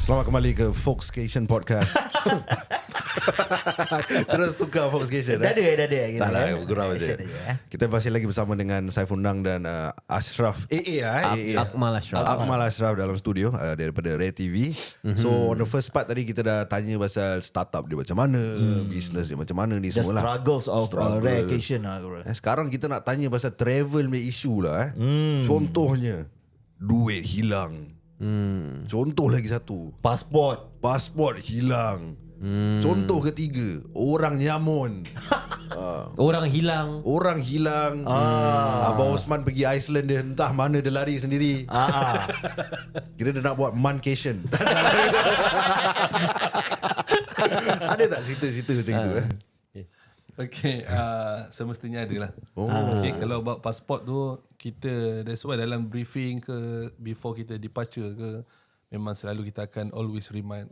Selamat kembali ke Foxcation Podcast. Terus tukar Foxcation. Dah ada. Tak lah, gurau je. Kita masih lagi bersama dengan Saifundang dan Ashraf Akmal Ashraf. Akmal Ashraf dalam studio daripada Ray TV. So on the first part tadi kita dah tanya pasal startup dia macam mana, business dia macam mana ni The semua lah. struggles of Raycation lah. Sekarang kita nak tanya pasal travel punya issue lah. Contohnya duit hilang. Contoh lagi satu, pasport hilang. Contoh ketiga, orang nyamun. Orang hilang. Abang Osman pergi Iceland, dia entah mana dia lari sendiri. Kira dia nak buat mancation. Ada tak cerita-cerita macam itu Okay, semestinya ada lah. Okay, kalau buat pasport tu, kita that's why dalam briefing ke before kita departure ke, memang selalu kita akan always remind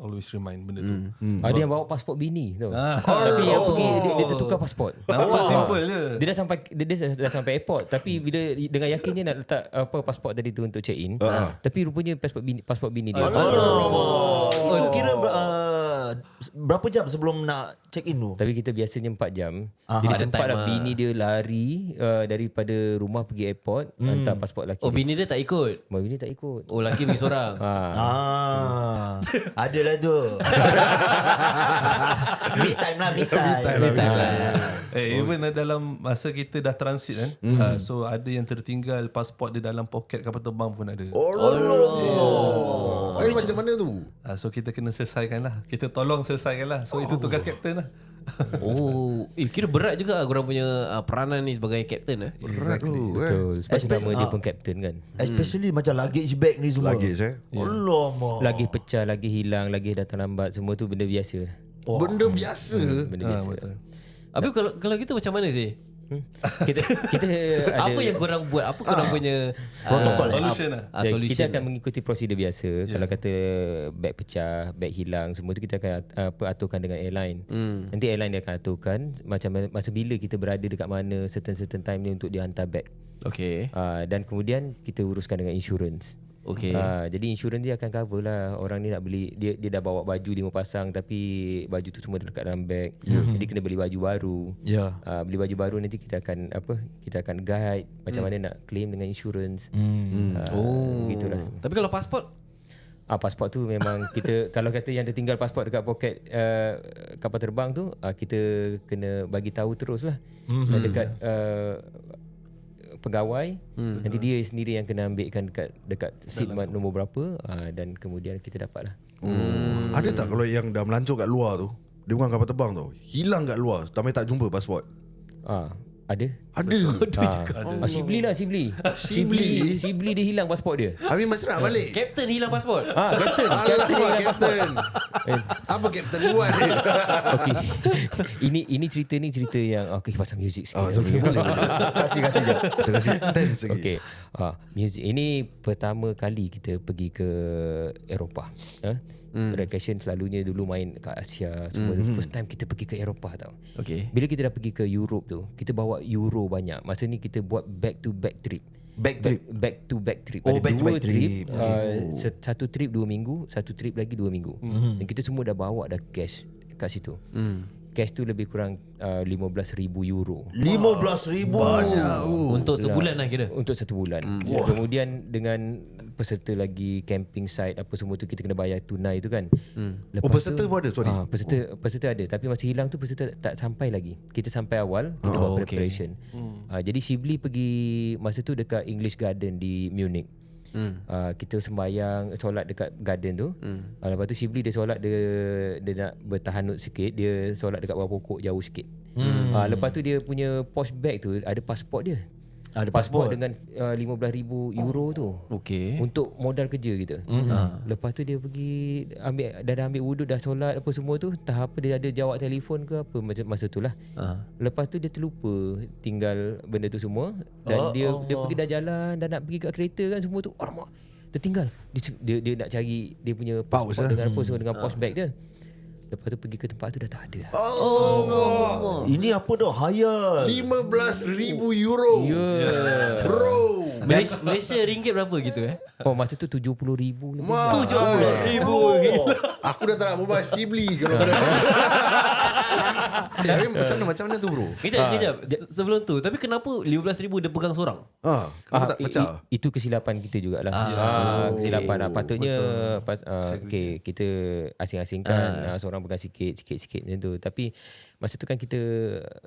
benda tu. Ada yang bawa pasport bini tau. Tapi yang pergi dia tertukar pasport. Nampak simple je. Dia dah sampai airport, tapi bila dengan yakinnya nak letak pasport tadi tu untuk check in, tapi rupanya pasport bini dia. Itu kira berapa jam sebelum nak check in tu? Tapi kita biasanya 4 jam. Jadi sempat lah bini dia lari daripada rumah pergi airport, hantar pasport laki. Oh, bini dia tak ikut. Bini tak ikut. Oh, laki pergi seorang. Adalah tu. Me time lah. Even dalam masa kita dah transit kan, so ada yang tertinggal pasport dia dalam poket kapal terbang pun ada. Ini macam mana tu? So kita kena selesaikan lah. Kita tolong selesaikan lah. So itu tugas kapten lah. Kira berat juga korang punya peranan ni sebagai kapten. Berat tu. Betul. Sebab nama dia pun captain kan. Especially macam luggage bag ni semua. Luggage Alamak. Lagi pecah, lagi hilang, lagi datang lambat, semua tu benda biasa. Benda biasa. Benda biasa. Betul. Habis kalau kita macam mana sih? Kita ada Apa yang korang buat? Apa korang punya protokol solution lah. solution kita akan mengikuti prosedur biasa. Kalau kata beg pecah, beg hilang, semua tu kita akan aturkan dengan airline. Nanti airline dia akan aturkan macam masa bila kita berada dekat mana certain time ni untuk dia hantar beg. Okay. Dan kemudian kita uruskan dengan insurance. Okay. Jadi insurans dia akan cover lah. Orang ni nak beli, dia dah bawa baju 5 pasang tapi baju tu semua dekat dalam beg. Jadi kena beli baju baru. Beli baju baru nanti kita akan guide macam mana nak claim dengan insurans. Gitulah. Tapi kalau pasport? Pasport tu memang kita kalau kata yang tertinggal pasport dekat poket kapal terbang tu, kita kena bagi tahu terus lah dekat pegawai. Nanti dia sendiri yang kena ambilkan dekat seat nombor berapa, dan kemudian kita dapat lah. Ada tak kalau yang dah melancong kat luar tu, dia bukan kapal terbang tau, hilang kat luar sampai tak jumpa pasport? Ada. Shibli dia hilang pasport dia. Habis macam nak balik? Kapten hilang pasport? Kapten hilang pasport. Apa kapten buat ni? Okey. Ini cerita yang pasal muzik sikit. Kasih je. Kita kasih tense lagi. Okey. Muzik ini pertama kali kita pergi ke Eropah. Vacation selalunya dulu main kat Asia semua. First time kita pergi ke Eropah tau. Okay. Bila kita dah pergi ke Europe tu, kita bawa euro banyak. Masa ni kita buat back to back trip. Back to back trip. Ada back to dua back trip. trip. Satu trip 2 minggu, satu trip lagi 2 minggu. Dan kita semua dah bawa dah cash kat situ. Cash tu lebih kurang 15,000 euro. 15,000 banyak. Untuk sebulan lah kira? Untuk 1 bulan. Kemudian dengan peserta lagi camping site apa semua tu kita kena bayar tunai tu kan. Peserta pun ada? Sorry. Peserta ada. Tapi masa hilang tu peserta tak sampai lagi. Kita sampai awal, kita buat preparation. Jadi Shibli pergi masa tu dekat English Garden di Munich. Kita sembahyang solat dekat garden tu. Lepas tu Shibli dia solat, dia nak bertahanut sikit, dia solat dekat bawah pokok jauh sikit. Lepas tu dia punya posh bag tu ada pasport dia. Ada pasport dengan 15,000 euro tu. Okay. Untuk modal kerja kita. Lepas tu dia pergi dah ambil wuduk, dah solat apa semua tu, entah apa dia ada jawab telefon ke apa masa tu lah. Lepas tu dia terlupa tinggal benda tu semua. Dan dia pergi dah jalan, dah nak pergi kat kereta kan semua tu. Alamak, tertinggal. Dia nak cari dia punya pasport dengan apa semua, dengan post bag dia. Lepas tu pergi ke tempat tu dah tak ada. Ini apa dah? Hayal 15,000 euro. Ya. Bro. Malaysia ringgit berapa gitu Oh masa tu 70,000 lebih. RM17,000. Aku dah tak nak berbual Shibli kalau Tapi macam mana tu bro? Kejap. Sebelum tu, tapi kenapa 15,000 dia pegang seorang? Kenapa tak pecah? Itu kesilapan kita jugalah. Kesilapan lah. Patutnya okay, kita asing-asingkan seorang pegang sikit macam tu. Tapi masa tu kan kita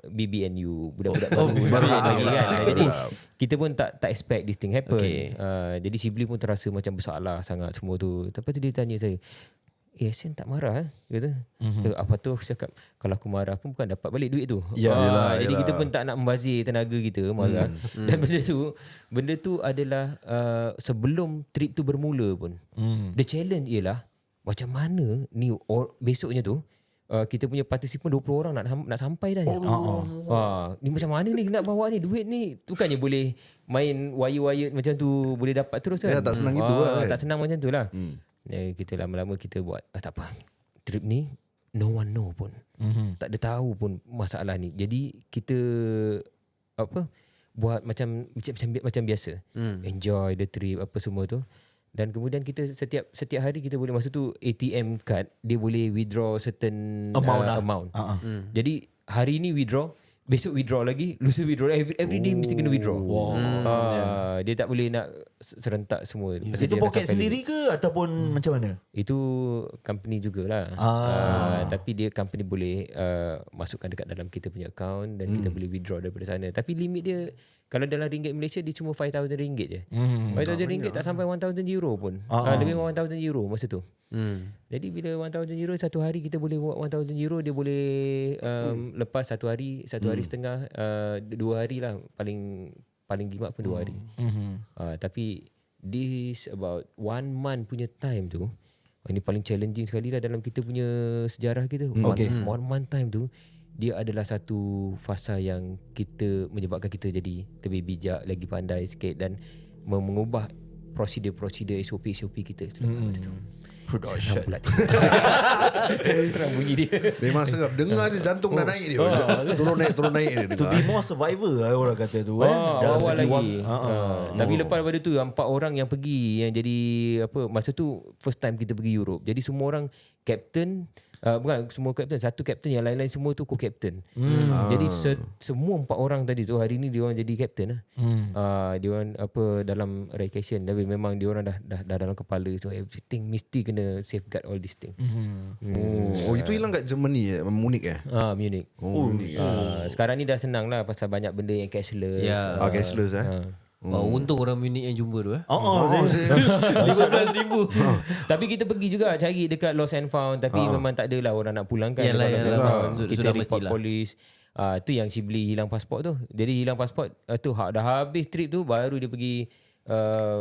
BBNU, budak-budak baru lagi kan. Jadi kita pun tak expect this thing happen. Jadi Shibli pun terasa macam bersalah sangat semua tu. Lepas tu dia tanya saya, Sen tak marah kata. Apa tu aku cakap, kalau aku marah pun bukan dapat balik duit tu. Jadi kita pun tak nak membazir tenaga kita marah. Dan benda tu adalah sebelum trip tu bermula pun. The challenge ialah macam mana ni besoknya tu kita punya participant 20 orang nak sampai dah ni. Ni macam mana ni nak bawa ni duit ni, bukannya boleh main wire-wire macam tu boleh dapat terus kan. Tak senang gitu lah kan. Tak senang macam tu lah. Kita lama-lama kita buat tak apa, trip ni no one know pun, tak ada tahu pun masalah ni. Jadi kita buat macam biasa, enjoy the trip apa semua tu. Dan kemudian kita setiap hari kita boleh, masa tu ATM card dia boleh withdraw certain amount. Jadi hari ni withdraw, besok withdraw lagi, lusa withdraw, every day mesti kena withdraw. Dia tak boleh nak serentak semua. Itu poket sendiri ke ataupun macam mana? Itu company jugalah. Tapi dia company boleh masukkan dekat dalam kita punya account dan kita boleh withdraw daripada sana. Tapi limit dia kalau dalam ringgit Malaysia dia cuma RM5,000 je. RM5,000 tak sampai €1,000 pun. Lebih €1,000 masa tu. Jadi bila €1,000 satu hari kita boleh buat €1,000, dia boleh lepas satu hari setengah, 2 hari lah, paling gimat pun 2 hari. Tapi this about 1 month punya time tu, ini paling challenging sekali lah dalam kita punya sejarah kita. One month time tu dia adalah satu fasa yang kita menyebabkan kita jadi lebih bijak, lagi pandai sikit dan mengubah prosedur SOP kita. Production. Sekarang bunyi dia. Memang serap. Dengar je jantung dah naik dia. Turun naik dia. To be more survivor orang kata tu dalam awal segi lagi. Tapi lepas daripada tu 4 orang yang pergi, yang jadi masa tu first time kita pergi Europe. Jadi semua orang captain, bukan semua captain, satu captain, yang lain-lain semua tu co-captain. Jadi semua 4 orang tadi tu hari ni dia orang jadi captain lah. Dia orang dalam vacation, tapi memang dia orang dah dalam kepala, so everything mesti kena safeguard all this thing. Itu hilang kat Germany Munich Munich. Munich. Sekarang ni dah senang lah pasal banyak benda yang cashless. Cashless Untung orang Munich yang jumpa tu 15,000. Tapi kita pergi juga cari dekat Lost and Found, tapi memang tak adalah orang nak pulangkan. Yalah. Kita Sudah report mestilah. polis. Tu yang Shibli hilang pasport tu. Jadi hilang pasport tu dah habis trip tu baru dia pergi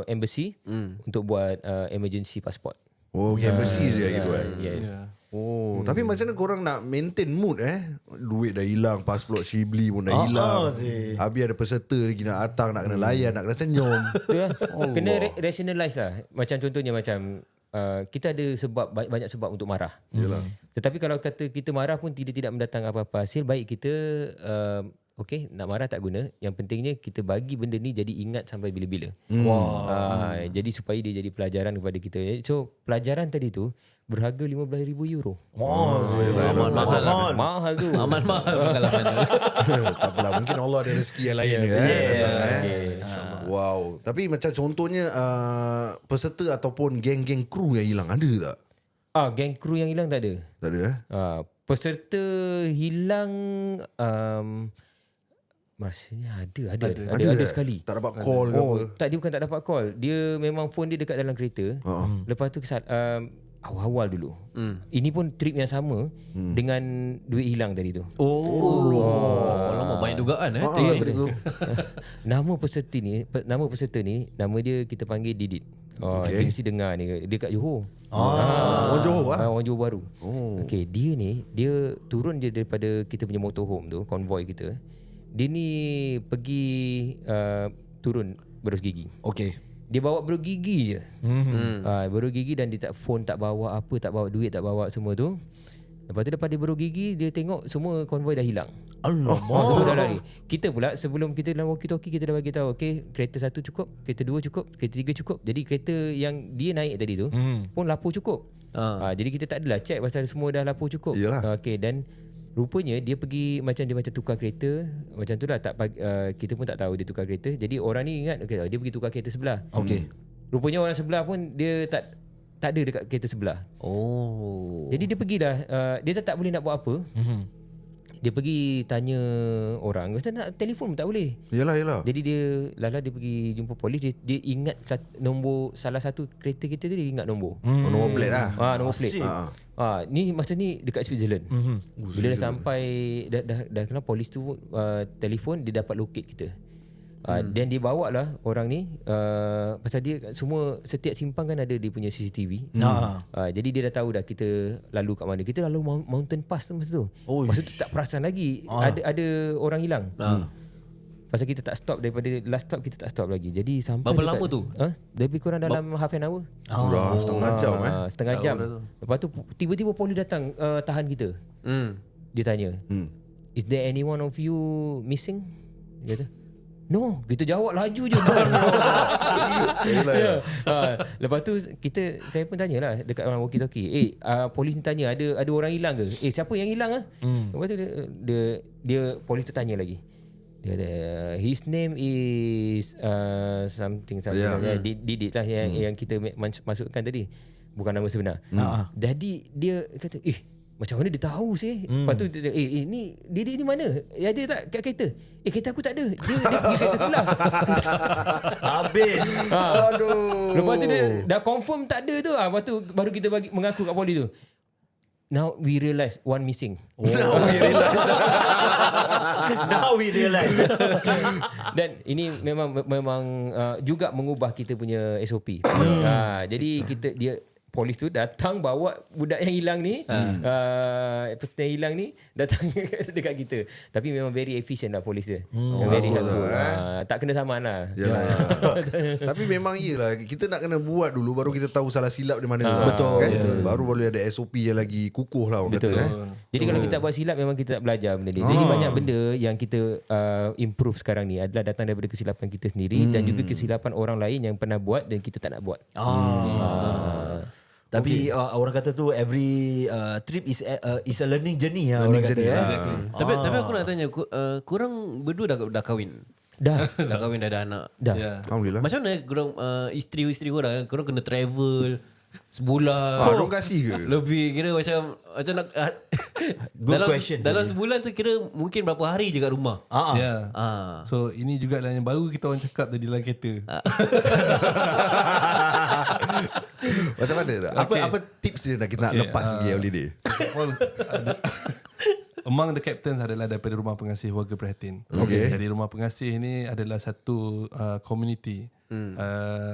embassy untuk buat emergency passport. Embassy je gitu Yes. Tapi macam mana korang nak maintain mood duit dah hilang, pasport Shibli pun dah hilang. Habis ada peserta lagi nak datang, nak kena layan, nak kena senyum. Tu lah. Kena rationalize lah. Macam contohnya macam kita ada banyak sebab untuk marah. Yalah. Tetapi kalau kata kita marah pun tidak mendatang apa-apa hasil, baik kita nak marah tak guna. Yang pentingnya kita bagi benda ni jadi ingat sampai bila-bila. Jadi supaya dia jadi pelajaran kepada kita. So pelajaran tadi tu berharga €15,000. Mahal tu. Amat mahal pengalaman tu. Tak apalah, mungkin Allah ada rezeki yang lain dia. Wow. Tapi macam contohnya peserta ataupun geng-geng kru yang hilang ada tak? Geng kru yang hilang tak ada. Tak ada Peserta hilang rasanya ada sekali. Tak dapat call ke apa? Tak, dia bukan tak dapat call. Dia memang phone dia dekat dalam kereta. Lepas tu awal-awal dulu. Ini pun trip yang sama dengan duit hilang tadi tu. Lama banyak dugaan Trip tu. Nama peserta ni nama dia kita panggil Didit. Dia mesti dengar ni. Dia kat Johor. Orang Johor Orang Johor baru. Okay, dia turun je daripada kita punya motorhome tu, konvoi kita. Dia ni pergi turun berus gigi. Dia bawa berus gigi je. Berus gigi dan dia tak phone, tak bawa apa, tak bawa duit, tak bawa semua tu. Lepas tu lepas dia beruk gigi, dia tengok semua konvoi dah hilang. Allah. Semua dah lari. Kita pula sebelum kita dalam walkie-talkie, kita dah bagi tahu, okey, kereta 1 cukup, kereta 2 cukup, kereta 3 cukup. Jadi kereta yang dia naik tadi tu pun lapor cukup. Jadi kita tak adalah check pasal semua dah lapor cukup. Okey, dan rupanya dia pergi macam tukar kereta. Macam tu lah, kita pun tak tahu dia tukar kereta. Jadi orang ni ingat dia pergi tukar kereta sebelah. Okey. Rupanya orang sebelah pun dia tak ada dekat kereta sebelah. Jadi dia pergilah, dia tak boleh nak buat apa. Dia pergi tanya orang, macam nak telefon pun tak boleh. Yalah. Jadi dia pergi jumpa polis. Dia ingat nombor salah satu kereta kita tu, dia ingat nombor. Nombor plate lah. Nombor plate. Ni masa ni dekat Switzerland. Bila dah sampai dah kena polis tu telefon, dia dapat locate kita. Dan dia bawa lah orang ni, pasal dia semua, setiap simpang kan ada dia punya CCTV. Jadi dia dah tahu dah kita lalu kat mana. Kita lalu Mountain Pass tu masa tu. Masa tu tak perasan lagi ada orang hilang. Pasal kita tak stop, daripada last stop kita tak stop lagi. Jadi sampai berapa lama tu? Lebih kurang dalam half an hour. Setengah jam Setengah jam. Lepas tu tiba-tiba polis datang tahan kita. Dia tanya, is there anyone of you missing? Dia kata, no. Kita jawab laju je. Lepas tu saya pun tanyalah dekat orang walkie-talkie, polis ni tanya ada orang hilang ke? Siapa yang hilang? Lepas tu dia polis tu tanya lagi. Dia kata, his name is something. Didit lah yang kita masukkan tadi, bukan nama sebenar. Jadi dia kata, macam mana dia tahu sih? Lepas tu dia, ni Didit ni mana? Ada tak kat kereta? Kereta aku tak ada. Dia pergi kereta sebelah. Habis. Aduh. Lepas tu dia dah confirm tak ada tu. Lepas tu baru kita mengaku kat polis tu. Now we realise one missing. Now we realise. Dan ini memang juga mengubah kita punya SOP. Jadi polis tu datang bawa budak yang hilang ni, person yang hilang ni datang dekat kita. Tapi memang very efficient lah polis dia. Very helpful. Tak kena saman lah. Tapi memang iyalah, kita nak kena buat dulu baru kita tahu salah silap di mana. Betul. Kan? Baru boleh ada SOP yang lagi kukuh lah orang Betul. kata. Jadi kalau kita buat silap, memang kita tak belajar benda ni. Jadi banyak benda yang kita improve sekarang ni adalah datang daripada kesilapan kita sendiri dan juga kesilapan orang lain yang pernah buat dan kita tak nak buat. Tapi orang kata tu every trip is a learning journey lah, orang kata. Exactly. Tapi aku nak tanya, korang berdua dah kahwin? Dah kahwin, dah ada anak? Dah. Yeah. Alhamdulillah. Macam mana korang, isteri korang kena travel sebulan? Diorang kasih ke? Lebih kira macam nak Good question. Dalam sebulan tu kira mungkin berapa hari je kat rumah? Yeah. So ini juga yang baru kita orang cakap tadi dalam kereta. Macam mana tu? Apa tips dia nak kita nak lepas pergi holiday? Among the captains adalah daripada Rumah Pengasih Warga Prihatin. Okay. Jadi Rumah Pengasih ni adalah satu community.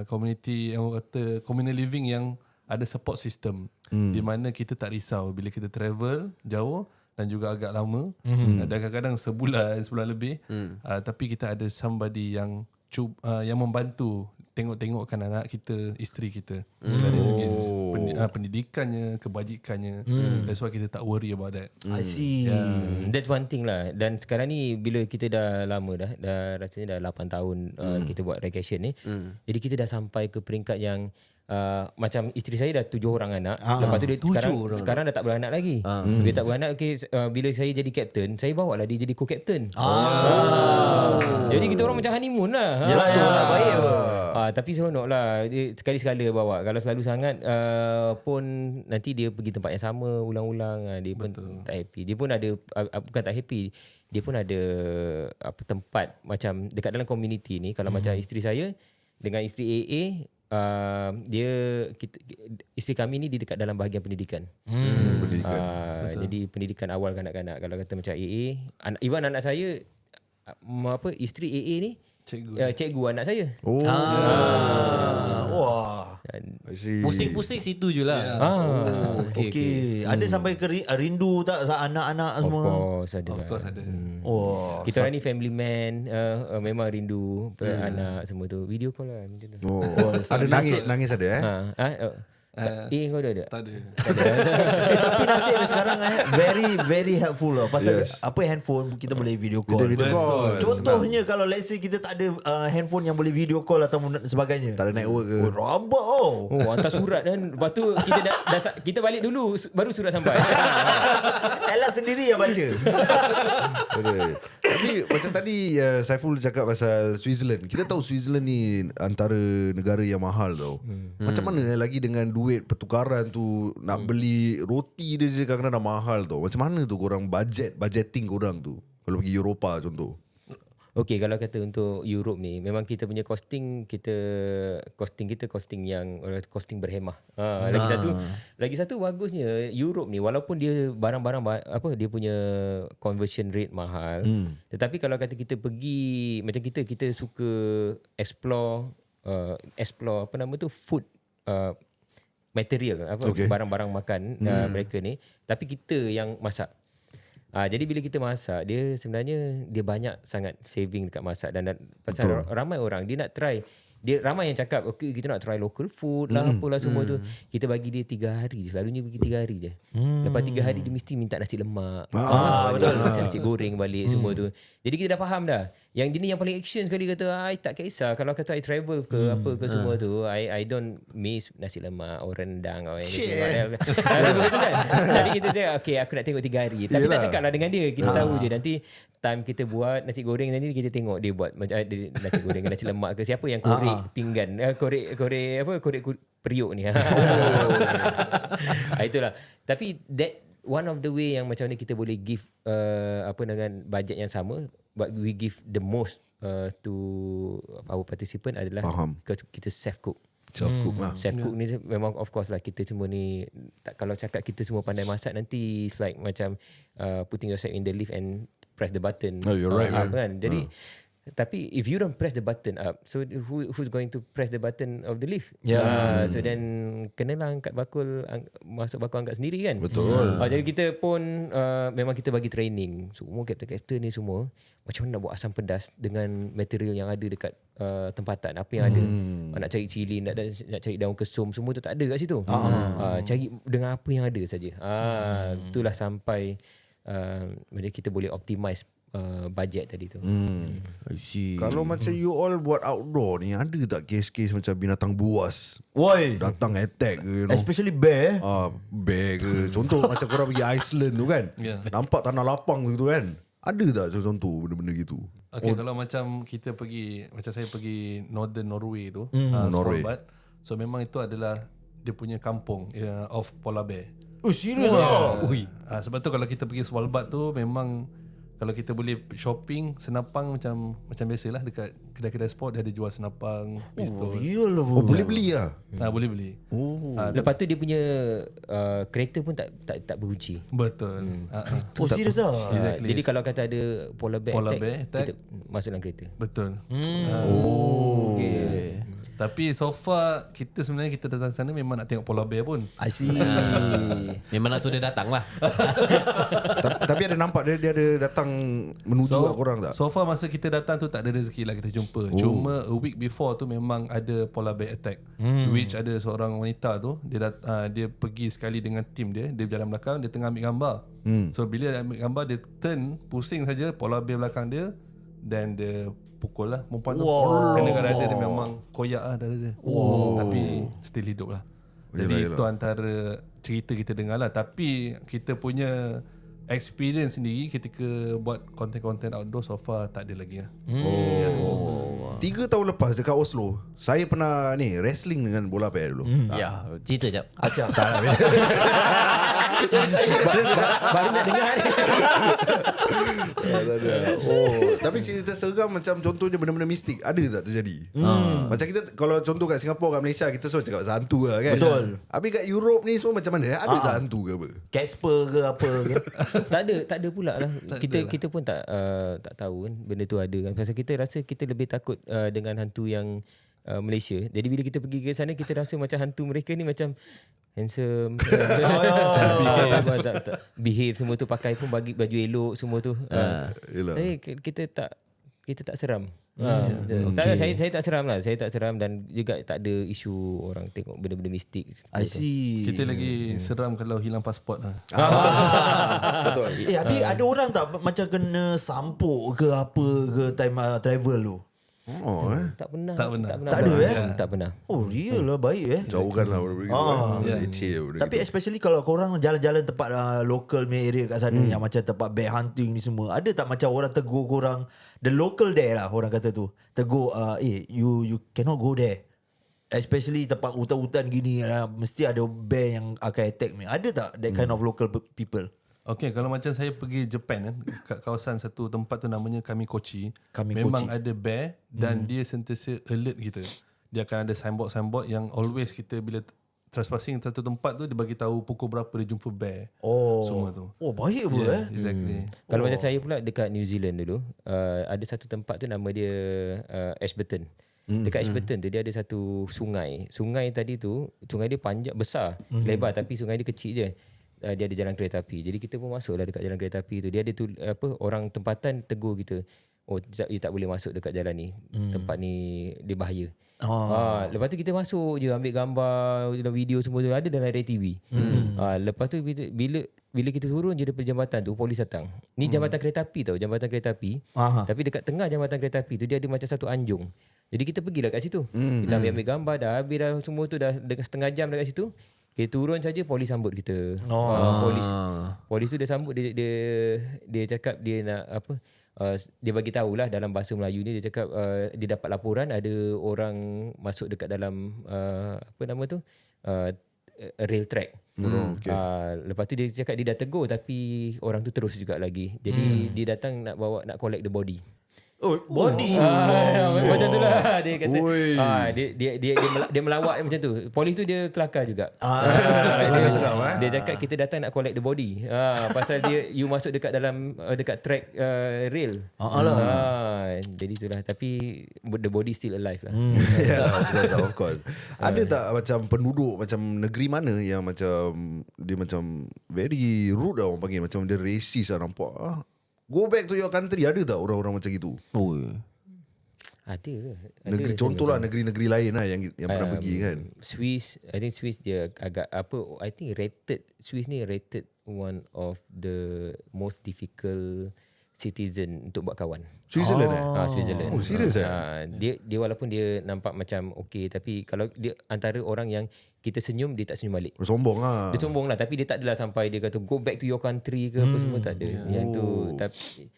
Community yang kata communal living yang ada support system. Di mana kita tak risau bila kita travel jauh dan juga agak lama. Dan kadang-kadang sebulan lebih. Tapi kita ada somebody yang membantu tengokkan anak kita, isteri kita dari segi pendidikannya, kebajikannya. That's why kita tak worry about that. I see. That's one thing lah. Dan sekarang ni bila kita dah lama dah rasanya dah 8 tahun kita buat vacation ni. Jadi kita dah sampai ke peringkat yang macam isteri saya dah 7 orang anak. Lepas tu dia sekarang dah tak beranak lagi. Dia tak beranak. Bila saya jadi captain, saya bawa lah dia jadi co-captain. Jadi kita orang macam honeymoon lah. Yalah, baik apa. Tapi seronok lah. Sekali-sekala bawa. Kalau selalu sangat pun nanti dia pergi tempat yang sama ulang-ulang. Dia pun tak happy. Dia pun ada, bukan tak happy, dia pun ada tempat macam dekat dalam community ni. Kalau macam isteri saya dengan isteri AA, isteri kami ni dekat dalam bahagian pendidikan. Jadi pendidikan awal kanak-kanak. Kalau kata macam AA, even anak saya, isteri AA ni cikgu anak saya. Wah. Pusing-pusing situ je lah. Okay. Ada sampai ke rindu tak anak-anak semua? Of course ada. Kita orang ni family man, memang rindu anak semua tu. Video call lah macam tu. Ada nangis ada Kau ada? Tak ada. Tapi nasib sekarang very helpful lah. Pasal apa handphone kita boleh video call. Video call. Contohnya kalau let's say kita tak ada handphone yang boleh video call atau sebagainya. Tak ada network ke? Rabak Hantar surat kan. Lepas tu kita balik dulu baru surat sampai. Ella sendiri yang baca. Tapi macam tadi Saiful cakap pasal Switzerland. Kita tahu Switzerland ni antara negara yang mahal tau. Macam mana lagi dengan duit pertukaran tu, nak beli roti dia je kadang-kadang dah mahal tau. Macam mana tu korang budgeting korang tu kalau pergi Eropah contoh? Okey, kalau kata untuk Europe ni, memang kita punya costing yang costing berhemah. Lagi satu bagusnya Europe ni, walaupun dia barang-barang dia punya conversion rate mahal, tetapi kalau kata kita pergi macam kita suka explore food material barang-barang makan mereka ni, tapi kita yang masak. Jadi bila kita masak, dia sebenarnya dia banyak sangat saving dekat masak dan pasal ramai orang dia nak try. Ramai yang cakap okay, kita nak try local food lah apalah semua tu. Kita bagi dia 3 hari je. Selalunya bagi 3 hari je. Lepas 3 hari dia mesti minta nasi lemak. Betul. Nasi goreng balik semua tu. Jadi kita dah faham dah. Yang jenis yang paling action sekali kata I tak kisah kalau kata I travel ke apa ke semua tu. I don't miss nasi lemak or rendang or anything. Tapi kita cakap okay aku nak tengok 3 hari. Tapi tak cakap lah dengan dia. Kita tahu je nanti time kita buat nasi goreng nanti kita tengok dia buat macam nasi goreng nasi lemak ke siapa yang korek pinggan korek periuk ni. Itulah. Tapi that one of the way yang macam mana kita boleh give dengan budget yang sama but we give the most to our participant adalah kita self cook. Self-cook lah. Self-cook ni memang of course lah kita semua ni kalau cakap kita semua pandai masak nanti it's like macam putting yourself in the lift and press the button. You're right, man. Kan? Jadi tapi if you don't press the button up, so who's going to press the button of the lift? So then kenalah angkat bakul, masuk bakul angkat sendiri kan? Betul. Jadi kita pun memang kita bagi training semua kapten-kapten ni semua macam mana nak buat asam pedas dengan material yang ada dekat tempatan apa yang ada. Nak cari cili, nak cari daun kesum, semua tu tak ada kat situ. Cari dengan apa yang ada saja. Itulah sampai kita boleh optimize budget tadi tu. I see. Kalau macam you all buat outdoor ni, ada tak kes-kes macam binatang buas datang attack ke, Especially bear. Bear ke. Contoh macam korang pergi Iceland tu kan, nampak tanah lapang gitu kan. Ada tak contoh benda-benda gitu? Okay, kalau macam kita pergi, macam saya pergi Northern Norway tu, Norway. Svalbard. So memang itu adalah dia punya kampung of polar bear. Serius Sebab tu kalau kita pergi Svalbard tu memang kalau kita boleh shopping senapang macam biasalah dekat kedai-kedai sport dia ada jual senapang, pistol. Boleh beli lah. Boleh beli. Lepas tu dia punya kereta pun tak berkunci. Betul. Serius Exactly. Jadi kalau kata ada polar bear attack, kita masuk dalam kereta. Betul. Okay. Tapi so far kita sebenarnya kita datang sana memang nak tengok polar bear pun. I see. Memang nak sudah datang lah. Tapi ada nampak dia ada datang menuju kat korang tak? So far masa kita datang tu tak ada rezeki lah kita jumpa. Cuma a week before tu memang ada polar bear attack. Which ada seorang wanita tu dia pergi sekali dengan tim dia berjalan belakang, dia tengah ambil gambar. So bila dia ambil gambar dia turn pusing saja polar bear belakang dia dan dia pukul lah perempuan tu. Kena dada dia memang koyak lah dada dia. Tapi still hidup lah. Jadi itu antara cerita kita dengar lah. Tapi kita punya experience sendiri ketika buat konten-konten outdoor so far tak ada lagi lah. 3 tahun lepas dekat Oslo, saya pernah ni wrestling dengan bola bear dulu. Ya, cerita jap. Acap. Baru nak dengar ni. Tapi cerita seram macam contohnya benda-benda mistik ada tak terjadi? Macam kita kalau contoh kat Singapura, kat Malaysia kita semua cakap hantu lah kan. Betul. Habis kat Europe ni semua macam mana? Ada tak hantu ke apa? Casper ke apa ke? tak ada pula lah. Kita pun tak tahu kan benda tu ada kan. Pasal kita rasa kita lebih takut dengan hantu yang Malaysia. Jadi bila kita pergi ke sana kita rasa macam hantu mereka ni macam handsome, behave semua tu, pakai pun bagi baju elok semua tu. Tapi kita tak seram. Saya tak seram lah. Saya tak seram dan juga tak ada isu orang tengok benda-benda mistik. I see. Kita lagi seram kalau hilang pasport lah. Betul. Habis ada orang tak macam kena sampuk ke apa ke time travel tu? Tak pernah. Tak pernah. Tak ada, Tak pernah. Oh, real lah, baik Jauhkan lah benda-benda leceh benda Tapi especially kalau korang jalan-jalan tempat local main area kat sana yang macam tempat bear hunting ni semua, ada tak macam orang tegur korang, the local there lah orang kata tu, tegur you cannot go there, especially tempat hutan-hutan gini mesti ada bear yang akan attack me. Ada tak that kind of local people? Okay, kalau macam saya pergi Japan kan, kat kawasan satu tempat tu namanya Kamikochi. Memang ada bear dan dia sentiasa alert kita. Dia akan ada signboard yang always kita bila trespassing satu tempat tu dia bagi tahu pukul berapa dia jumpa bear. Semua tu. Oh, baik pun Exactly. Kalau macam saya pula dekat New Zealand dulu, ada satu tempat tu nama dia Ashburton. Dekat Ashburton tu dia ada satu sungai. Sungai tadi tu, sungai dia panjang, besar, lebar tapi sungai dia kecil je. Dia ada jalan kereta api. Jadi kita pun masuklah dekat jalan kereta api tu. Dia ada tu orang tempatan tegur kita. Oh, you tak boleh masuk dekat jalan ni. Tempat ni dia bahaya. Lepas tu kita masuk je ambil gambar, video semua tu ada dalam TV. Lepas tu bila kita turun je daripada jambatan tu, polis datang. Ni jambatan kereta api tau, jambatan kereta api. Tapi dekat tengah jambatan kereta api tu dia ada macam satu anjung. Jadi kita pergilah kat situ. Kita ambil gambar dah habis dah semua tu dah dengan setengah jam dekat situ. Kita turun saja polis sambut kita. Polis tu dia sambut dia cakap dia nak apa? Dia bagi tahulah dalam bahasa Melayu ni, dia cakap dia dapat laporan ada orang masuk dekat dalam apa nama tu? Rail track. Lepas tu dia cakap dia dah tegur tapi orang tu terus juga lagi. Jadi dia datang nak collect the body. Oh, body. Macam tu lah dia kata. Dia melawak macam tu. Polis tu dia kelakar juga. Dia cakap kita datang nak collect the body. Pasal you masuk dekat dalam dekat track rail. Jadi itulah, tapi the body still alive lah. Of course. Ada tak macam penduduk macam negeri mana yang macam dia macam very rude lah orang panggil, macam dia racist lah nampak. Go back to your country. Ada tak orang-orang macam gitu? Ada. Negeri contoh lah, negeri-negeri lain lah yang pernah pergi kan. Swiss, I think Swiss dia agak apa, I think Swiss ni rated one of the most difficult citizen untuk buat kawan. Switzerland Switzerland. Oh, serius Dia walaupun dia nampak macam okey, tapi kalau dia antara orang yang kita senyum dia tak senyum balik. Sombong lah. Dia sombong lah, tapi dia tak adalah sampai dia kata go back to your country ke apa semua, tak ada. Yang tu tapi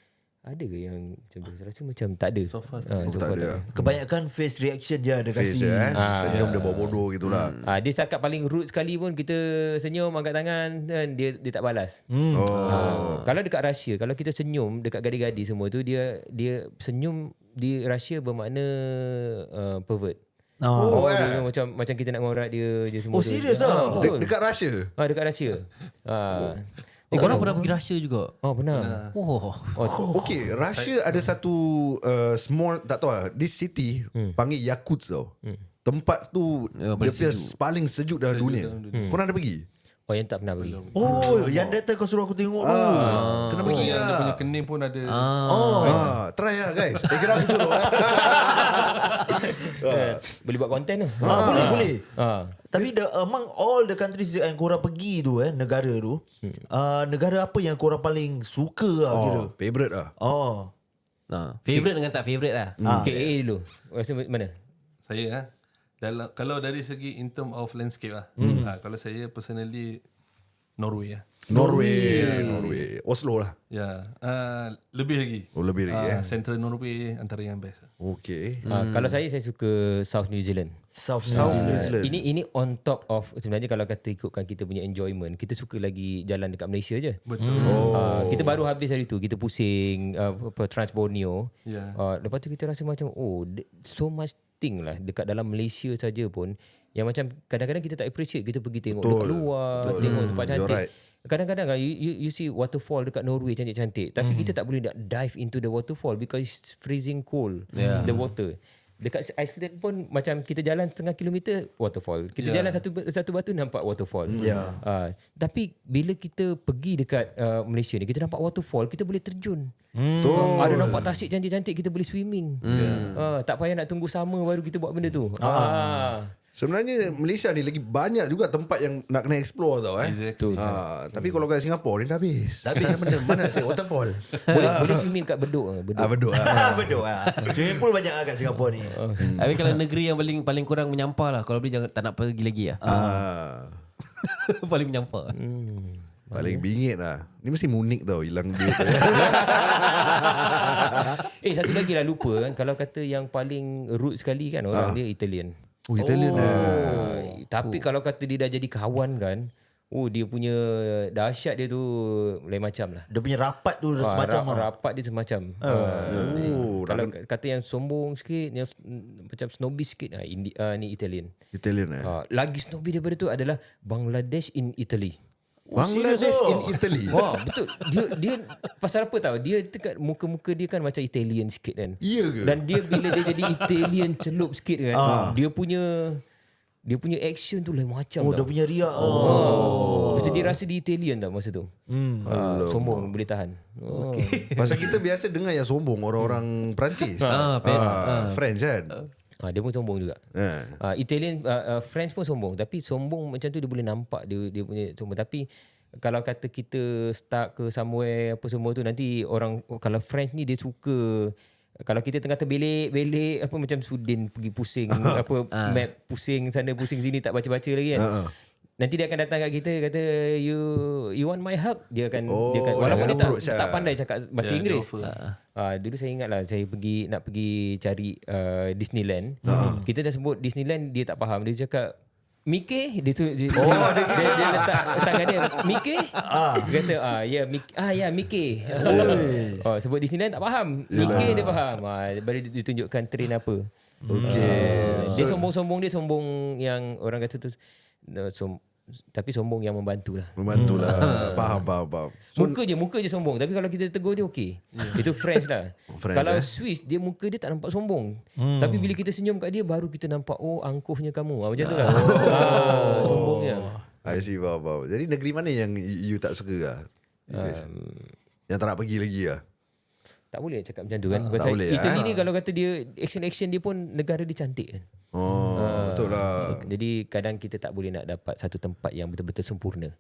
ada ke yang macam tu? Saya rasa macam tak ada. So far tak ada. Kebanyakan face reaction je ada Face kasi. senyum dia bawa bodoh gitulah. Dia cakap paling rude sekali pun kita senyum angkat tangan kan dia tak balas. Kalau dekat Russia, kalau kita senyum dekat gadis-gadis semua tu dia senyum di Russia bermakna pervert. Dia macam kita nak ngorat dia semua. Oh, serius ah? Dekat Russia? Dekat Russia. Korang pernah pergi Russia juga? Pernah. Okay, Russia ada satu small, tak tahu lah, this city panggil Yakutsk tau. Tempat tu dia punya paling sejuk dalam dunia. Korang ada pergi? Oh, yang tak pernah pergi. Oh, yang data kau suruh aku tengok tu. Kena pergi Dia lah. punya kening pun ada. Try lah guys. Kira aku suruh. Boleh buat konten tu. Boleh. Tapi among all the countries yang korang pergi tu negara tu, negara apa yang korang paling suka lah kira? Favorite lah. Favorite dengan tak favorite lah. KA dulu. Rasa mana? Saya kalau dari segi in term of landscape lah. Kalau saya personally Norway lah. Norway. Oslo lah. Ya, lebih lagi. Lebih lagi Central Norway antara yang best. Okay. Kalau saya suka South New Zealand. South New Zealand. Ini on top of, sebenarnya kalau kata ikutkan kita punya enjoyment, kita suka lagi jalan dekat Malaysia je. Betul. Kita baru habis hari tu, kita pusing Trans Borneo. Lepas tu kita rasa macam so much thing lah dekat dalam Malaysia saja pun yang macam kadang-kadang kita tak appreciate, kita pergi tengok dekat luar, tengok tempat cantik. Right. Kadang-kadang you see waterfall dekat Norway cantik-cantik, tapi kita tak boleh nak dive into the waterfall because it's freezing cold, the water. Dekat Iceland pun macam kita jalan setengah kilometer waterfall. Kita jalan satu batu nampak waterfall. Tapi bila kita pergi dekat Malaysia ni, kita nampak waterfall, kita boleh terjun. Ada nampak tasik cantik-cantik, kita boleh swimming. Tak payah nak tunggu summer baru kita buat benda tu. Sebenarnya Malaysia ni lagi banyak juga tempat yang nak kena explore tau. Exactly. Tapi kalau kat Singapura ni dah habis. Mana saya waterfall. Boleh swimming kat Bedok. Bedok. Bedok swimming pool banyak kat Singapura ni. Tapi kalau negeri yang paling kurang menyampah lah. Kalau boleh jangan tak nak pergi lagi lah. Paling menyampah. Paling bingit lah. Ni mesti Munich tau hilang dia. Satu lagi lah lupa kan. Kalau kata yang paling root sekali kan, orang dia Italian. Italian Tapi kalau kata dia dah jadi kawan kan, dia punya dahsyat dia tu lain macam lah. Dia punya rapat tu semacam rapat dia semacam. Kalau kata yang sombong sikit, yang macam snobbish sikit, ni Italian. Lagi snobby daripada tu adalah Bangladesh in Italy. Bangladesh in Italy. Betul. Dia pasal apa tahu? Dia dekat muka-muka dia kan macam Italian sikit kan. Ya ke? Dan dia bila dia jadi Italian celup sikit kan, dia punya action tu lain macam tau. Dia punya riak. Macam dia rasa di Italian tau masa tu. Sombong boleh tahan. Pasal kita biasa dengar yang sombong orang-orang Perancis. French kan. Dia pun sombong juga. Italian, French pun sombong. Tapi sombong macam tu dia boleh nampak dia punya sombong. Tapi kalau kata kita stuck ke somewhere apa semua tu, nanti orang, kalau French ni dia suka, kalau kita tengah terbelik-belik apa macam Sudin pergi pusing map pusing sana pusing sini tak baca-baca lagi kan. Nanti dia akan datang kat kita, kata you want my help, dia akan walaupun dia tak pandai cakap baca Inggeris. Dulu saya ingat lah, saya nak pergi cari Disneyland. Kita dah sebut Disneyland, dia tak faham. Dia cakap Mickey, dia letak tangan dia Mickey. Dia kata Mickey. Sebut Disneyland tak faham, Mickey dia faham. Baru ditunjukkan train apa. Dia sombong yang orang kata tu, tapi sombong yang membantu lah. Faham. Muka je sombong. Tapi kalau kita tegur dia okey. Itu French lah. Kalau Swiss, dia muka dia tak nampak sombong. Tapi bila kita senyum kat dia, baru kita nampak angkuhnya kamu. Macam tu lah. Sombongnya. I see, faham. Jadi negeri mana yang you tak suka lah? Yang tak nak pergi lagi lah? Tak boleh cakap macam tu kan. Italy ni kalau kata dia action dia pun negara dia cantik kan. Betul lah. Jadi kadang kita tak boleh nak dapat satu tempat yang betul-betul sempurna.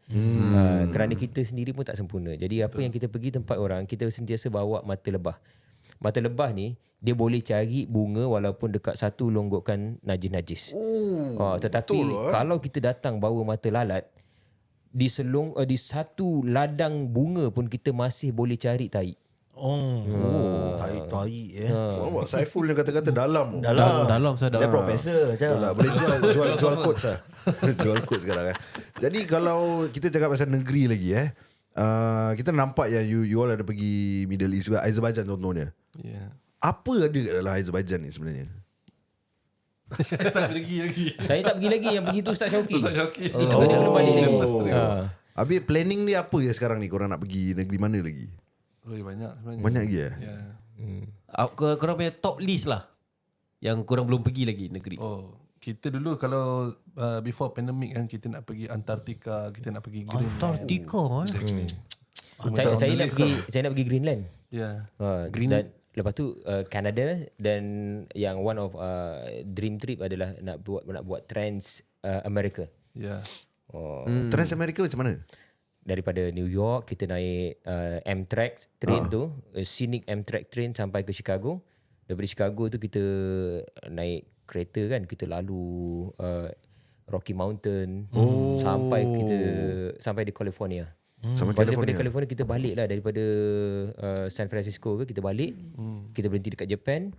Kerana kita sendiri pun tak sempurna. Jadi apa yang kita pergi tempat orang, kita sentiasa bawa mata lebah. Mata lebah ni dia boleh cari bunga walaupun dekat satu longgokan najis-najis. Tetapi kalau kita datang bawa mata lalat, di satu ladang bunga pun kita masih boleh cari tai. Tai. Saiful yang kata-kata dalam Saya Dia profesor macam. Boleh jual quotes lah. Jual quotes sekarang Jadi kalau kita cakap pasal negeri lagi kita nampak yang you all ada pergi Middle East juga, Azerbaijan contohnya. Apa ada kat dalam Azerbaijan ni sebenarnya? Saya tak pergi lagi. Saya tak pergi lagi. Yang pergi tu Ustaz Syauqi. Itu Oh. dia belum balik lagi. Habis planning ni apa ya sekarang ni? Korang nak pergi negeri mana lagi? Banyak sebenarnya. Banyak lagi Korang punya top list lah yang korang belum pergi lagi negeri. Kita dulu kalau before pandemic kan, kita nak pergi Antartika, kita nak pergi Greenland. Antartika Exactly. Saya nak pergi Greenland. Greenland. Dan lepas tu Canada, dan yang one of dream trip adalah nak buat Trans America. Trans America macam mana? Daripada New York kita naik Amtrak train tu, scenic Amtrak train sampai ke Chicago. Daripada Chicago tu kita naik kereta kan, kita lalu Rocky Mountain sampai di California. Daripada California kita balik lah, daripada San Francisco ke kita balik, kita berhenti dekat Japan,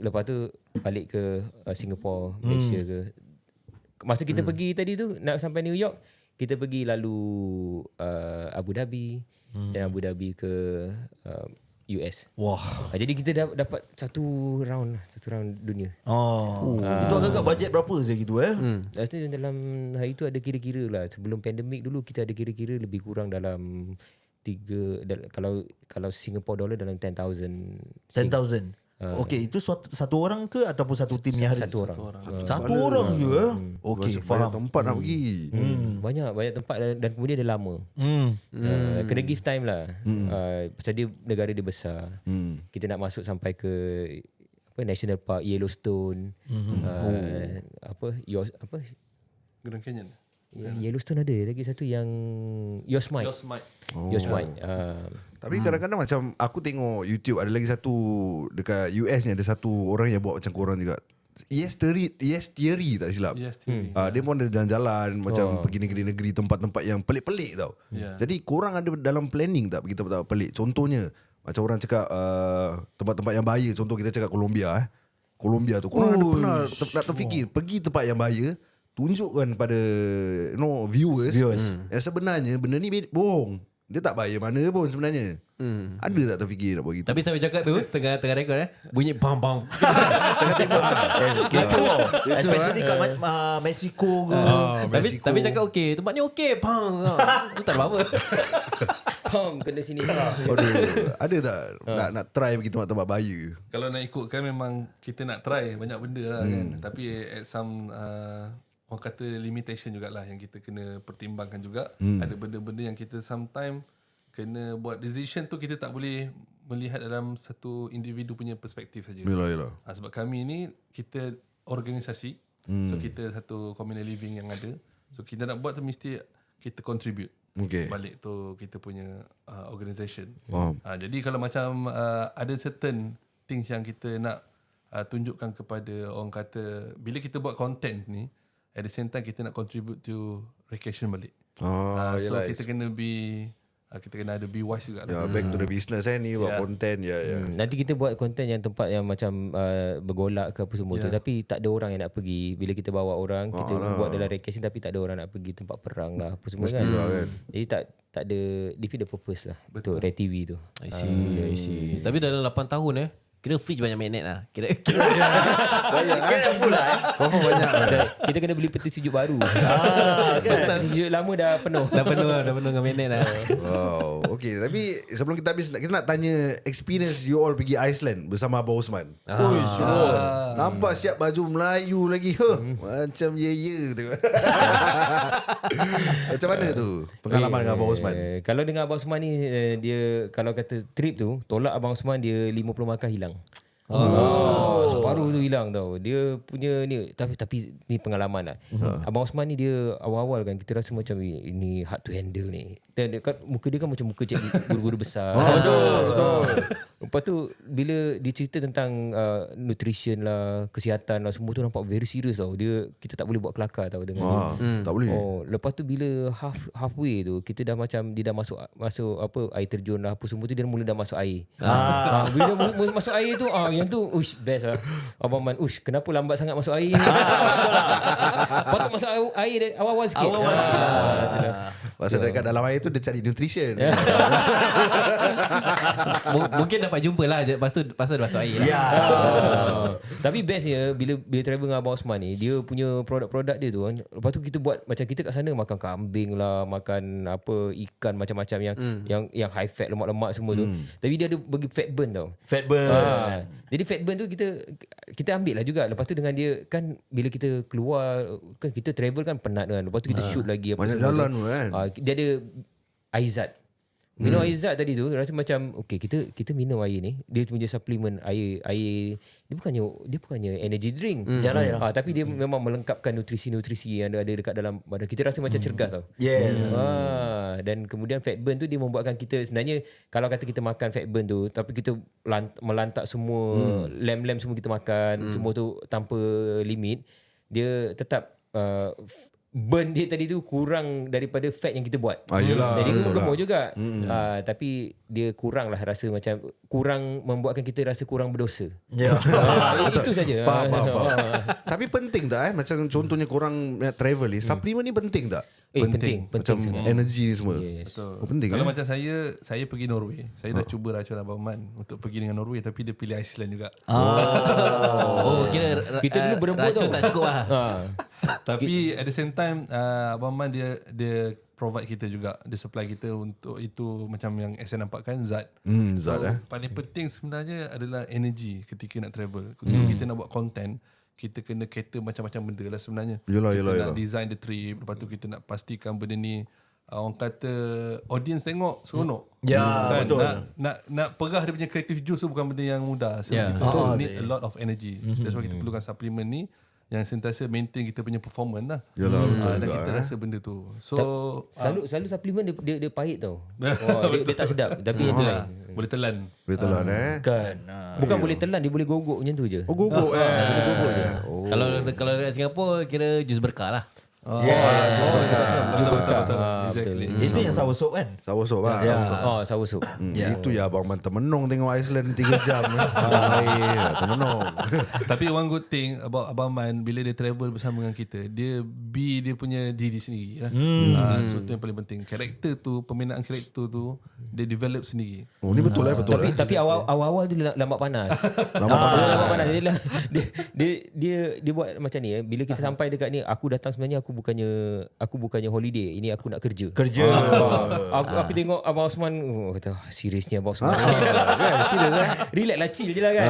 lepas tu balik ke Singapore, Malaysia ke. Masa kita pergi tadi tu nak sampai New York, kita pergi lalu Abu Dhabi, dan Abu Dhabi ke US. Jadi kita dapat satu round dunia. Itu agak-agak bajet berapa saya gitu Lepas tu dalam hari tu ada kira-kira lah, sebelum pandemik dulu kita ada kira-kira lebih kurang dalam kalau Singapore dollar dalam 10,000. Okay, itu satu orang ke ataupun satu tim yang Satu orang. Satu orang je. Okay, Banyak faham. tempat nak pergi. Banyak tempat dan kemudian dia lama. Kena give time lah. Pasal dia negara dia besar. Kita nak masuk sampai ke National Park Yellowstone. Grand Canyon. Yellowstone ada lagi satu yang Yosemite. Yosemite. Tapi kadang-kadang macam aku tengok YouTube ada lagi satu dekat US ni ada satu orang yang buat macam korang juga. Yes Theory tak silap. Yes, TV. Dia pun ada jalan-jalan macam pergi negeri-negeri tempat-tempat yang pelik-pelik tau. Jadi korang ada dalam planning tak pergi tempat-tempat pelik? Contohnya macam orang cakap tempat-tempat yang bahaya. Contoh kita cakap Colombia Colombia tu korang ada pernah nak terfikir pergi tempat yang bahaya, tunjukkan pada viewers yang sebenarnya benda ni bohong. Dia tak bahaya mana pun sebenarnya. Ada tak terfikir nak buat gitu? Tapi sampai cakap tu tengah rekod bunyi bam bam. Especially kat Mexico ke. Tapi cakap okey, tempatnya okey, bang. Tu tak ada apa. Kena sini. Aduh, ada tak nak try pergi tempat-tempat bahaya? Kalau nak ikutkan memang kita nak try banyak benda lah kan. Tapi at some orang kata limitation jugalah yang kita kena pertimbangkan juga. Ada benda-benda yang kita sometimes kena buat decision tu kita tak boleh melihat dalam satu individu punya perspektif saja. Yalah. Sebab kami ni kita organisasi. So kita satu communal living yang ada. So kita nak buat tu mesti kita contribute. Okay. Balik tu kita punya organisation. Faham. Jadi kalau macam ada certain things yang kita nak tunjukkan kepada orang kata bila kita buat content ni, at the same time kita nak contribute to recreation balik. So kita kena kita kena ada be wise juga lah. Back to the business ni buat content Nanti kita buat konten yang tempat yang macam bergolak ke apa semua tu, tapi tak ada orang yang nak pergi. Bila kita bawa orang, kita buat dalam recreation tapi tak ada orang nak pergi tempat perang lah apa semua kan. Jadi tak ada defeat the purpose lah. Betul. Red TV tu. I see. Tapi dalam 8 tahun kira fridge banyak magnet lah. Kira full lah. Confirm banyak. Kita kena beli peti sejuk baru. Peti sejuk lama dah penuh. dah penuh dengan magnet lah. Wow. Okay, tapi sebelum kita habis, kita nak tanya experience you all pergi Iceland bersama Abang Osman. Nampak siap baju Melayu lagi. Macam ye tu. Macam mana tu pengalaman dengan Abang Osman? Kalau dengan Abang Osman ni, dia kalau kata trip tu, tolak Abang Osman dia 50 markah hilang. Separuh tu hilang tau. Dia punya ni, tapi ni pengalaman lah. Abang Osman ni dia awal-awal kan kita rasa macam ini hard to handle ni. Dan muka dia kan macam muka cikgu guru-guru besar. Betul. Lepas tu bila dia cerita tentang nutrition lah, kesihatan lah, semua tu nampak very serious tau. Kita tak boleh buat kelakar tau dengan dia. Tak boleh. Lepas tu bila halfway tu kita dah macam dia dah masuk apa air terjun lah apa semua tu, dia mula dah masuk air. Bila dia masuk air tu yang tu best lah. Abang Man, kenapa lambat sangat masuk air? Patut masuk air awal-awal sikit. Pasal dekat dalam air tu dia cari nutrition. Mungkin dapat jumpa lah pasal masuk air lah. Tapi best ya bila travel dengan Abang Osman ni, dia punya produk-produk dia tu kan. Lepas tu kita buat macam kita kat sana makan kambing lah, makan apa ikan macam-macam yang high fat, lemak-lemak semua tu. Tapi dia ada bagi fat burn tau. Fat burn. Jadi fat burn tu kita ambil lah juga. Lepas tu dengan dia kan bila kita keluar kan kita travel kan penat kan. Lepas tu kita shoot lagi apa banyak semua jalan tu. kan. Dia ada air zat. Minum air zat tadi tu rasa macam okey kita minum air ni, dia punya suplemen air dia bukannya energy drink. Yalah. Tapi dia memang melengkapkan nutrisi-nutrisi yang ada dekat dalam badan. Kita rasa macam cergas tau. Yes. Dan kemudian fat burn tu dia membuatkan kita sebenarnya kalau kata kita makan fat burn tu tapi kita melantak semua lem-lem semua kita makan semua tu tanpa limit, dia tetap burn dia tadi tu kurang daripada fat yang kita buat. Yelah, jadi betul gemuk lah. juga. Tapi dia kurang lah rasa macam kurang membuatkan kita rasa kurang berdosa. Itu saja. Faham. Tapi penting tak macam contohnya korang travel ni, suplemen ni penting tak? Penting Macam sangat. energy ni semua. Betul. Penting Kalau macam saya pergi Norway, saya dah cuba racun Abang Man untuk pergi dengan Norway, tapi dia pilih Iceland juga. Kira Kita dulu berebut racun tau. tak cukup lah. Tapi at the same time Abang Man dia provide kita juga. Dia supply kita untuk itu macam yang SN nampakkan zat. Zat Paling penting sebenarnya adalah energy ketika nak travel. Kalau kita nak buat content, kita kena cater macam-macam benda lah sebenarnya. Yelah, kita yelah. nak design the trip, lepas tu kita nak pastikan benda ni orang kata audience tengok seronok. Ya, betul. Nak perah dia punya creative juice tu bukan benda yang mudah. So kita tu need a lot of energy. That's why kita perlukan suplemen ni yang sentiasa maintain kita punya performance lah. Yalah, betul Dan juga, kita rasa benda tu. So Selalu suplemen dia pahit tau. Dia tak sedap tapi dia lain. boleh telan. Betul lah Kan. Bukan boleh telan, dia boleh gogok macam tu je. Oh gogok Kalau dekat Singapura kira jus berkah lah. Betul. Exactly. Itu yang sour soup kan? Sour soup lah. Sour soup. Itu ya abang man termenung tengok Iceland 3 jam. Air termenung. Tapi one good thing about Abang Man, bila dia travel bersama dengan kita, dia be dia punya diri sendiri lah. So tu yang paling penting. Karakter tu, peminaan karakter tu dia develop sendiri. Oh ni betul betul. Tapi awal-awal tu dia lambat panas. Lambat panas. Dia buat macam ni. Bila kita sampai dekat ni, aku datang sebenarnya aku bukannya holiday. Ini aku nak kerja. Aku tengok Abang Osman, kata seriusnya Abang Osman. Serius lah. Relax lah, chill je lah kan.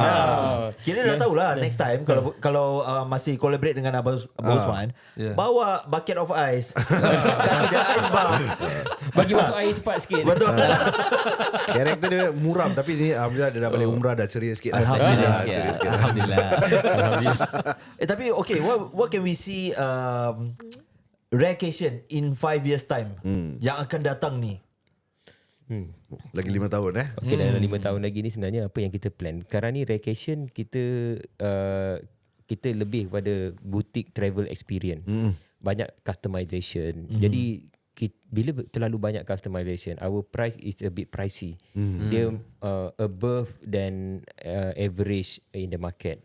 Kira dah tahulah next time kalau masih collaborate dengan Abang Osman, bawa bucket of ice. Kasih dia ice bar. Bagi masuk air cepat sikit. Betul. Karakter dia muram tapi ni alhamdulillah dia dah balik umrah dah ceria sikit. Alhamdulillah. Ceria sikit. Alhamdulillah. Tapi okay, what can we see Raycation in 5 years time yang akan datang ni? Lagi 5 tahun Okay, dalam 5 tahun lagi ni sebenarnya apa yang kita plan. Sekarang ni Raycation kita lebih kepada boutique travel experience. Banyak customization. Jadi bila terlalu banyak customization, our price is a bit pricey. Dia above than average in the market.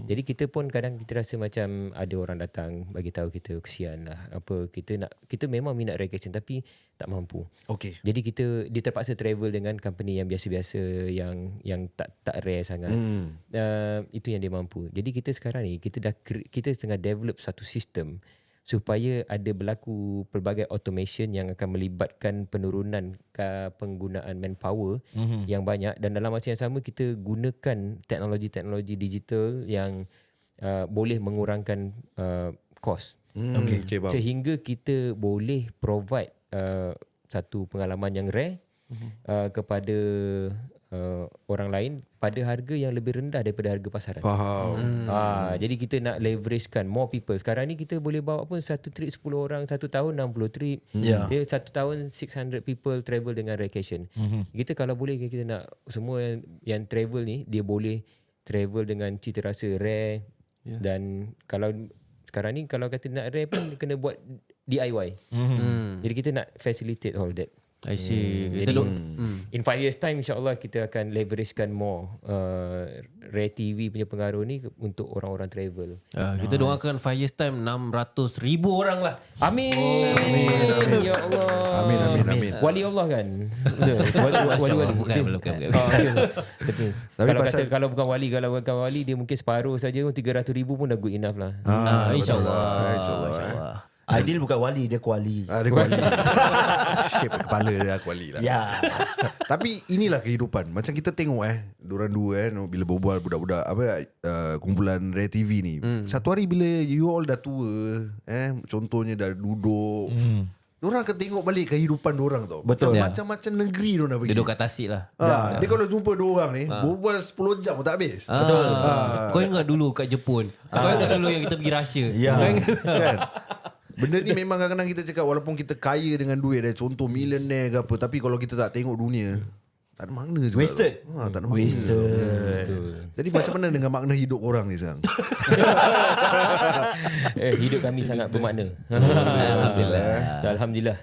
Jadi kita pun kadang kita rasa macam ada orang datang bagi tahu kita kesian lah. Kita memang minat Raycation tapi tak mampu. Okay. Jadi dia terpaksa travel dengan company yang biasa-biasa yang tak rare sangat. Itu yang dia mampu. Jadi kita sekarang ni kita tengah develop satu sistem supaya ada berlaku pelbagai automation yang akan melibatkan penurunan penggunaan manpower yang banyak, dan dalam masa yang sama kita gunakan teknologi-teknologi digital yang boleh mengurangkan kos. Okay, Sehingga kita boleh provide satu pengalaman yang rare kepada orang lain pada harga yang lebih rendah daripada harga pasaran. Faham. Jadi kita nak leveragekan more people. Sekarang ni kita boleh bawa pun satu trip 10 orang, 1 tahun 60 trip. Dia 1 tahun 600 people travel dengan Raycation. Kita kalau boleh kita nak semua yang travel ni dia boleh travel dengan cita rasa rare. Dan kalau sekarang ni kalau kata nak rare pun kena buat DIY. Jadi kita nak facilitate all that. I see. Jadi in 5 years time insyaAllah kita akan leveragekan more Ray TV punya pengaruh ni untuk orang-orang travel. Kita doakan 5 years time 600,000 orang lah. Amin. Ya Allah. Amin. Wali Allah kan. Wali. Bukan. Tapi kalau bukan wali dia mungkin separuh saja 300,000 pun dah good enough lah. InsyaAllah. Aidil bukan wali, dia kuali. Dia kuali. Shape kepala dia kuali lah. Ya. Tapi inilah kehidupan. Macam kita tengok diorang dua bila berbual budak-budak kumpulan Ray TV ni. Satu hari bila you all dah tua, contohnya dah duduk, diorang akan tengok balik kehidupan diorang tau. Betul. Macam-macam negeri diorang nak pergi. Duduk kat tasik lah. Dia kalau jumpa dua orang ni berbual 10 jam pun tak habis. Betul. Kau ingat dulu kat Jepun. Kau ingat dulu yang kita pergi Russia. Kan? Benda ni memang kadang-kadang kita cakap walaupun kita kaya dengan duit contoh millionaire ke apa, tapi kalau kita tak tengok dunia tak ada makna juga. Wasted. Tak ada makna. Wasted. Jadi macam mana dengan makna hidup orang ni sekarang? Hidup kami sangat bermakna. Alhamdulillah.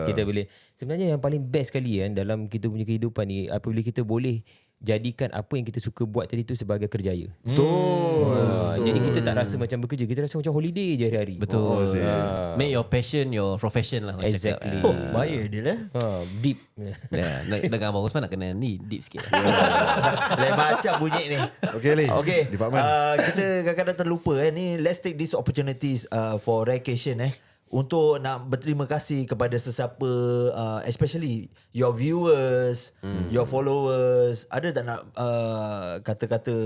Kita boleh. Sebenarnya yang paling best sekali dalam kita punya kehidupan ni apabila kita boleh jadikan apa yang kita suka buat tadi tu sebagai kerjaya. Betul. Jadi kita tak rasa macam bekerja, kita rasa macam holiday je hari-hari. Betul. Make your passion your profession lah. Exactly. Baik dia lah. Deep. Dengan Abang Osman nak kena ni deep sikit. Lain macam bunyi ni. Okay Lee. Okay. Department. Kita kadang-kadang terlupa ni. Let's take these opportunities for Raycation untuk nak berterima kasih kepada sesiapa, especially your viewers, your followers, ada tak nak kata-kata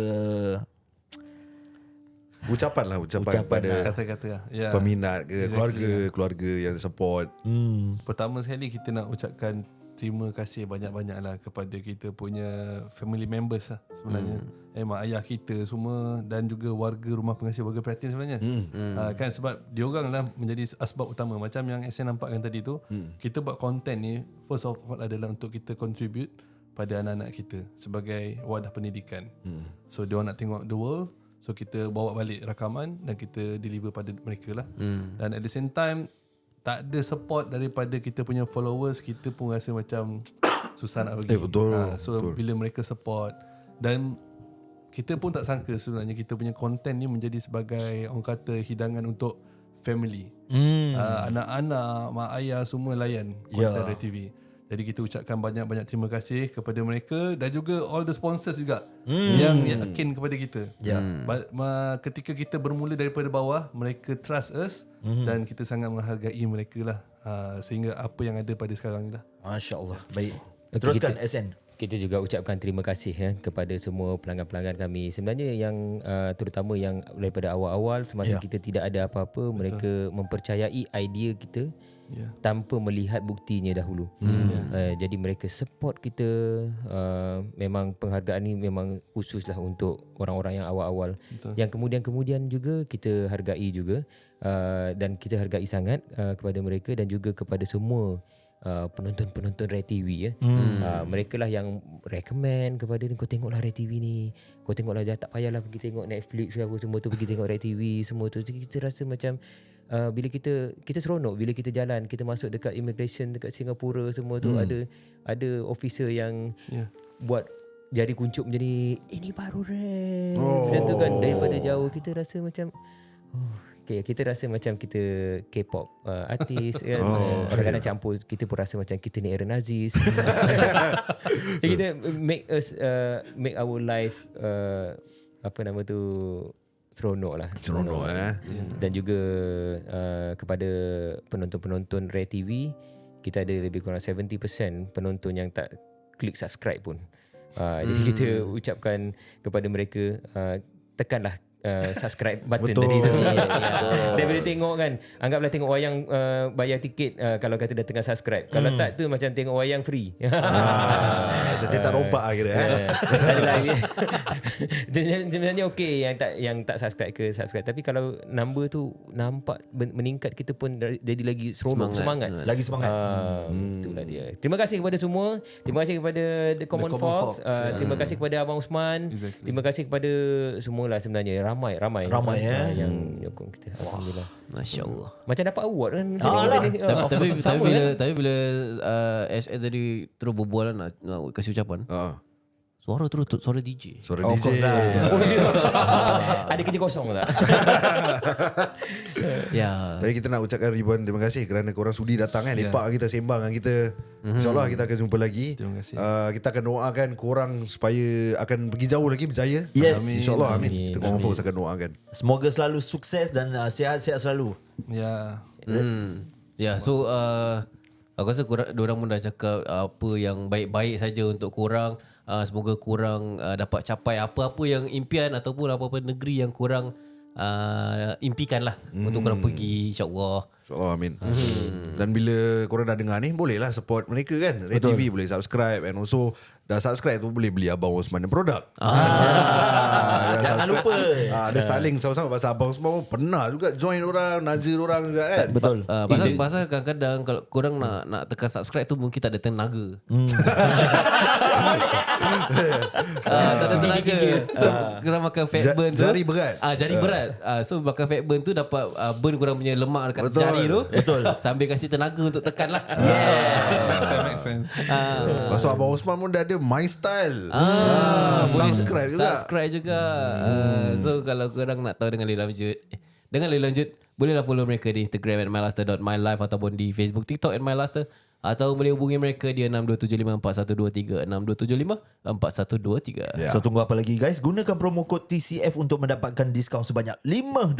Ucapan kepada Kata-kata lah. Ya. peminat ke, keluarga yang support. Pertama sekali kita nak ucapkan terima kasih banyak-banyak lah kepada kita punya family members lah sebenarnya. Mak ayah kita semua dan juga warga Rumah Pengasih Warga Prihatin sebenarnya. Kan sebab diorang lah menjadi asbab utama. Macam yang SN nampakkan tadi tu, kita buat konten ni first of all adalah untuk kita contribute pada anak-anak kita sebagai wadah pendidikan. So diorang nak tengok the world, so kita bawa balik rakaman dan kita deliver pada mereka lah. Dan at the same time, tak ada support daripada kita punya followers, kita pun rasa macam susah nak pergi. Betul. So bila mereka support, dan kita pun tak sangka sebenarnya kita punya konten ni menjadi sebagai orang kata hidangan untuk family. Anak-anak, mak ayah semua layan konten Red TV. Jadi kita ucapkan banyak-banyak terima kasih kepada mereka dan juga all the sponsors juga yang yakin kepada kita. Ketika kita bermula daripada bawah, mereka trust us dan kita sangat menghargai mereka lah, sehingga apa yang ada pada sekarang ni lah. Masya Allah. Baik. Okay, Teruskan SN. Kita juga ucapkan terima kasih kepada semua pelanggan-pelanggan kami. Sebenarnya yang terutama yang daripada awal-awal semasa kita tidak ada apa-apa, mereka mempercayai idea kita tanpa melihat buktinya dahulu. Jadi mereka support kita. Memang penghargaan ni memang khususlah untuk orang-orang yang awal-awal. Yang kemudian juga kita hargai juga, dan kita hargai sangat kepada mereka dan juga kepada semua penonton-penonton Red TV mereka lah yang recommend kepada ni, kau tengoklah Red TV ni, kau tengoklah, tak payahlah pergi tengok Netflix ke apa semua tu, pergi tengok Red TV semua tu. Jadi kita rasa macam bila kita seronok bila kita jalan, kita masuk dekat immigration dekat Singapura semua tu, ada officer yang buat jari kuncup menjadi ini baru Red macam tu kan. Daripada jauh kita rasa macam kita rasa macam kita K-pop artis kan. Kadang-kadang campur, kita pun rasa macam kita ni Aaron Aziz. Kita make our life apa nama tu, seronok lah. Dan juga kepada penonton-penonton Red TV, kita ada lebih kurang 70% penonton yang tak klik subscribe pun. Jadi kita ucapkan kepada mereka, tekanlah subscribe button tadi tu. Daripada tengok kan, anggaplah tengok wayang bayar tiket, kalau kata dah tengah subscribe. Kalau tak tu macam tengok wayang free. Macam tak rompak kira. Sebenarnya okey yang tak subscribe ke subscribe, tapi kalau number tu nampak meningkat, kita pun jadi lagi semangat. Lagi semangat. Itulah dia. Terima kasih kepada semua. Terima kasih kepada The Common Fox. Terima kasih kepada Abang Usman. Terima kasih kepada semualah sebenarnya. Ramai yang nyokong kita. Alhamdulillah. Masya-Allah. Macam dapat award kan. Tapi bila SN tadi terus berbual nak kasih ucapan. Suara terus suara DJ. Suara DJ. Ada kerja kosong tak? Ya. Tapi kita nak ucapkan ribuan terima kasih kerana korang sudi datang lepak kita, sembang dengan kita. InsyaAllah kita akan jumpa lagi. Terima kasih. Kita akan doakan korang supaya akan pergi jauh lagi, berjaya. Yes. InsyaAllah. Amin. Kita Common Fox akan doakan. Semoga selalu sukses dan sihat-sihat selalu. Ya. Ya, so aku rasa diorang pun dah cakap apa yang baik-baik saja untuk korang. Semoga korang dapat capai apa-apa yang impian ataupun apa-apa negeri yang korang impikan lah untuk korang pergi, insyaAllah. InsyaAllah, amin. Dan bila korang dah dengar ni, bolehlah support mereka kan. Red TV boleh subscribe, and also dah subscribe tu boleh beli Abang Osman dan produk. Jangan lupa. Ada saling sama-sama. Pasal Abang Osman pun pernah juga join orang, nazir orang juga kan. Betul. Pasal kadang-kadang kalau korang nak tekan subscribe tu mungkin tak ada tenaga. Tak ada tenaga. So korang makan fat burn tu, jari berat. Jari berat. So makan fat burn tu dapat burn korang punya lemak dekat jari tu. Betul. Sambil kasih tenaga untuk tekan lah. Make sense. Pasal Abang Osman pun dah ada My Style. Subscribe juga. Subscribe juga. So kalau korang nak tahu dengan lebih lanjut, bolehlah follow mereka di Instagram @myluster.mylife ataupun di Facebook, TikTok @myluster. atau boleh hubungi mereka di 62754123, 62754123. So tunggu apa lagi guys? Gunakan promo kod TCF untuk mendapatkan diskaun sebanyak $5.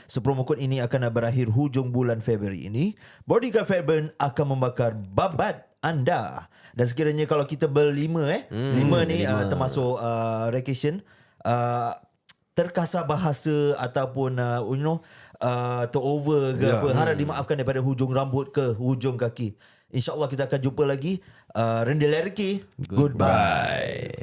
So promo kod ini akan berakhir hujung bulan Februari ini. Bodyguard Fairburn akan membakar babat anda. Dan sekiranya kalau kita berlima lima ni termasuk vacation, terkasar bahasa ataupun terover ke apa, harap dimaafkan daripada hujung rambut ke hujung kaki. InsyaAllah kita akan jumpa lagi. Rendah lerki. Goodbye.